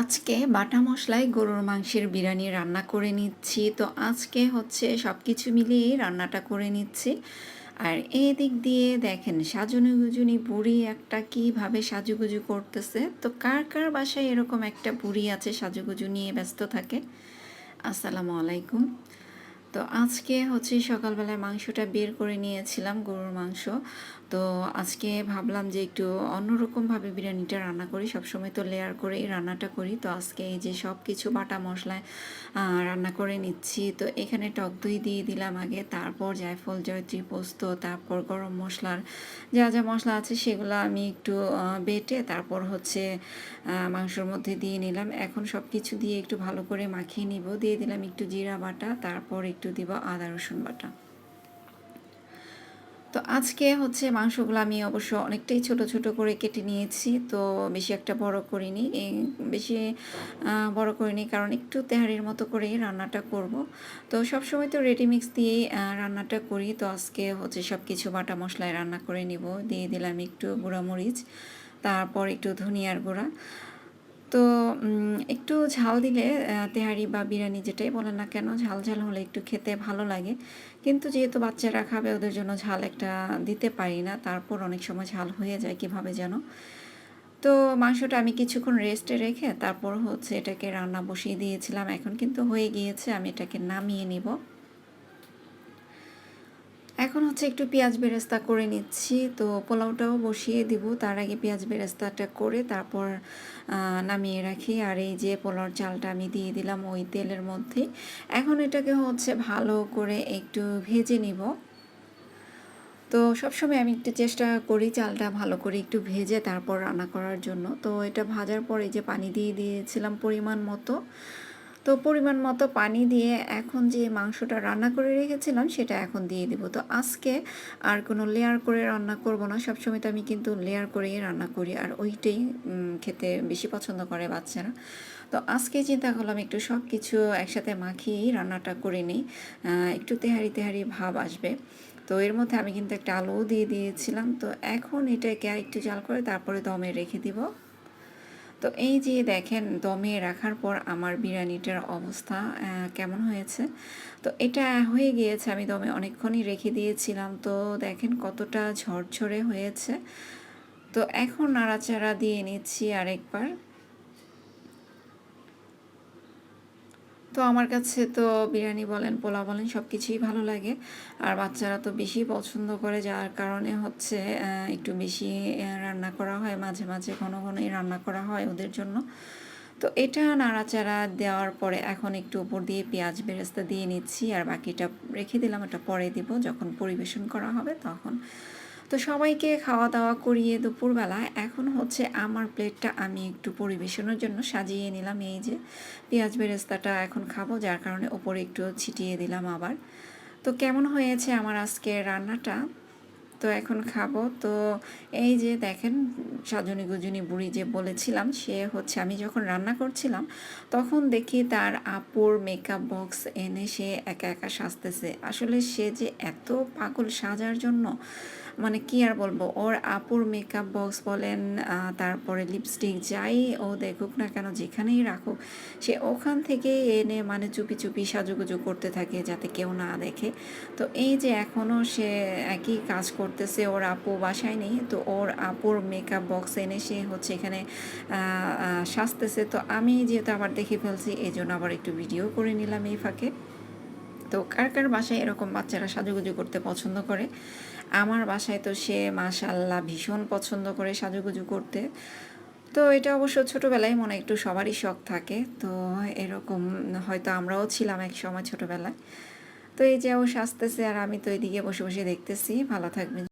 আজকে বাটা মশলায় গরুর মাংসের বিরিয়ানি রান্না করে নিচ্ছি। তো আজকে হচ্ছে সব কিছু মিলিয়েই রান্নাটা করে নিচ্ছি। আর এদিক দিয়ে দেখেন সাজুনি-গুজুনি বুড়ি একটা কীভাবে সাজুগুজু করতেছে। তো কার, কার বাসায় এরকম একটা বুড়ি আছে সাজুগুজু নিয়ে ব্যস্ত থাকে? আসসালামু আলাইকুম। তো আজকে হচ্ছে সকালবেলায় মাংসটা বের করে নিয়েছিলাম, গরুর মাংস। তো আজকে ভাবলাম যে একটু অন্যরকমভাবে বিরিয়ানিটা রান্না করি। সবসময় তো লেয়ার করেই রান্নাটা করি। তো আজকে এই যে সব কিছু বাটা মশলায় রান্না করে নিচ্ছি। তো এখানে টক দই দিয়ে দিলাম আগে, তারপর জায়ফল, জয়ত্রী, পোস্ত, তারপর গরম মশলার যা যা মশলা আছে সেগুলো আমি একটু বেটে তারপর হচ্ছে মাংসের মধ্যে দিয়ে নিলাম। এখন সব কিছু দিয়ে একটু ভালো করে মাখিয়ে নিব। দিয়ে দিলাম একটু জিরা বাটা, তারপর একটু দিব আদা রসুন বাটা। তো আজকে হচ্ছে মাংসগুলো আমি অবশ্য অনেকটাই ছোট ছোট করে কেটে নিয়েছি। তো বেশি একটা বড় করিনি, বেশি বড় করিনি কারণ একটু তেহারির মতো করেই রান্নাটা করব। তো সবসময় তো রেডিমিক্স দিয়েই রান্নাটা করি। তো আজকে হচ্ছে সব কিছু বাটা মশলায় রান্না করে নিব। দিয়ে দিলাম একটু গুঁড়ামরিচ, তারপর একটু ধনিয়ার গুঁড়া। তো একটু ঝাল দিলে তেহারি বা বিরিয়ানি যেটাই বলেন না কেন, ঝাল ঝাল হলে একটু খেতে ভালো লাগে। কিন্তু যেহেতু বাচ্চারা খাবে ওদের জন্য ঝাল একটা দিতে পারি না, তারপর অনেক সময় ঝাল হয়ে যায় কীভাবে যেন। তো মাংসটা আমি কিছুক্ষণ রেস্টে রেখে তারপর হচ্ছে এটাকে রান্না বসিয়ে দিয়েছিলাম। এখন কিন্তু হয়ে গিয়েছে, আমি এটাকে নামিয়ে নিব। এখন হচ্ছে একটু পেঁয়াজ বেরেস্তা করে নিচ্ছি। তো পোলাওটাও বসিয়ে দিব, তার আগে পেঁয়াজ বেরেস্তাটা করে তারপর নামিয়ে রাখি। আর এই যে পোলাওর চালটা আমি দিয়ে দিলাম ওই তেলের মধ্যে। এখন এটাকে হচ্ছে ভালো করে একটু ভেজে নিব। তো সবসময় আমি একটু চেষ্টা করি চালটা ভালো করে একটু ভেজে তারপর রান্না করার জন্য। তো এটা ভাজার পরে যে পানি দিয়ে দিয়েছিলাম পরিমাণ মতো। তো পরিমাণ মতো পানি দিয়ে এখন যে মাংসটা রান্না করে রেখেছিলাম সেটা এখন দিয়ে দিব। তো আজকে আর কোনো লেয়ার করে রান্না করব না। সবসময় তো আমি কিন্তু লেয়ার করেই রান্না করি, আর ওইটাই খেতে বেশি পছন্দ করে বাচ্চারা। তো আজকে চিন্তা করলাম একটু সব কিছু একসাথে মাখিয়েই রান্নাটা করে নিই, একটু তেহারি তেহারি ভাব আসবে। তো এর মধ্যে আমি কিন্তু একটা আলুও দিয়ে দিয়েছিলাম। তো এখন এটাকে একটু জাল করে তারপরে দমে রেখে দিব। তো এই যে দেখেন দমে রাখার পর আমার বিরিয়ানিটার অবস্থা কেমন হয়েছে। তো এটা হয়ে গিয়েছে, আমি দমে অনেকক্ষণই রেখে দিয়েছিলাম। তো দেখেন কতটা ঝরঝরে হয়েছে। তো এখন নাড়াচাড়া দিয়ে নিচ্ছি আরেকবার। তো আমার কাছে তো বিরিয়ানি বলেন, পোলাও বলেন সব কিছুই ভালো লাগে। আর বাচ্চারা তো বেশি পছন্দ করে, যার কারণে হচ্ছে একটু বেশি রান্না করা হয়, মাঝে মাঝে ঘন ঘনই রান্না করা হয় ওদের জন্য। তো এটা নাড়াচাড়া দেওয়ার পরে এখন একটু উপর দিয়ে পেঁয়াজ বেরেস্তা দিয়ে নিচ্ছি, আর বাকিটা রেখে দিলাম, এটা পরে দিব যখন পরিবেশন করা হবে তখন। তো সবাইকে খাওয়া দাওয়া করিয়ে দুপুরবেলা এখন হচ্ছে আমার প্লেটটা আমি একটু পরিবেশনের জন্য সাজিয়ে নিলাম। এই যে পেঁয়াজ বেরেস্তাটা এখন খাবো, যার কারণে ওপরে একটু ছিটিয়ে দিলাম আবার। তো কেমন হয়েছে আমার আজকের রান্নাটা, তো এখন খাবো। তো এই যে দেখেন সাজনি গুজনি বুড়ি যে বলেছিলাম, সে হচ্ছে আমি যখন রান্না করছিলাম তখন দেখি তার আপুর মেকআপ বক্স এনে সে একা একা সাজতেছে। আসলে সে যে এত পাগল সাজার জন্য, মানে কি আর বলবো, ওর আপুর মেকআপ বক্স বলেন, তারপরে লিপস্টিক যাই ও দেখুক না কেন, যেখানেই রাখুক সে ওখান থেকে এনে মানে চুপি চুপি সাজুগুজু করতে থাকে যাতে কেউ না দেখে। তো এই যে এখনও সে একই কাজ করতেছে, ওর আপু বাসায় নেই, তো ওর আপুর মেকআপ বক্স এনে সে হচ্ছে এখানে সাজতেছে। তো আমি যেহেতু আবার দেখে ফেলছি এই জন্য আবার একটু ভিডিও করে নিলাম এই ফাঁকে। তো কার কার বাসায় এরকম বাচ্চারা সাজুগুজু করতে পছন্দ করে? আমার বাসায় তো সে মাশাআল্লাহ ভীষণ পছন্দ করে সাজুগুজু করতে। তো এটা অবশ্য ছোটোবেলায় মনে একটু সবারই শখ থাকে। তো এরকম হয়তো আমরাও ছিলাম এক সময় ছোটোবেলায়। তো এই যে ও সাজতেছে আর আমি তো এদিকে বসে বসে দেখতেছি। ভালো থাকবেন।